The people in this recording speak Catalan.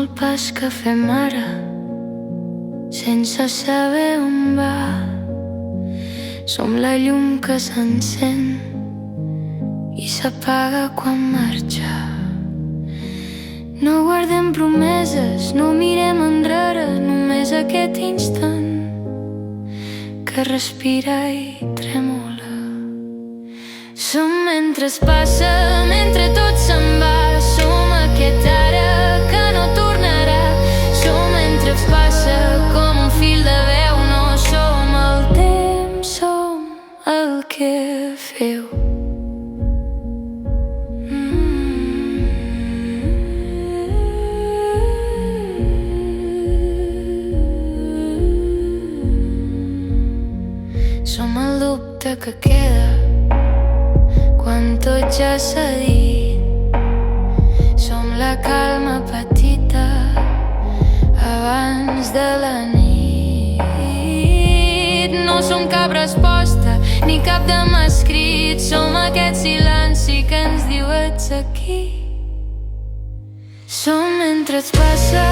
el pas que fem ara, sense saber on va. Som la llum que s'encén i s'apaga quan marxa. No guardem promeses, no mirem enrere, només aquest instant que respira i tremola. Som mentre es passa, mentre tot se'n va. Som aquest ara que no tornarà. Som mentre es passa com un fil de veu. No som el temps, som el que feu. Som el dubte que queda quan tot ja s'ha dit. Som la calma petita abans de la nit. No som cap resposta ni cap demà escrit. Som aquest silenci que ens diu ets aquí. Som mentre et passa,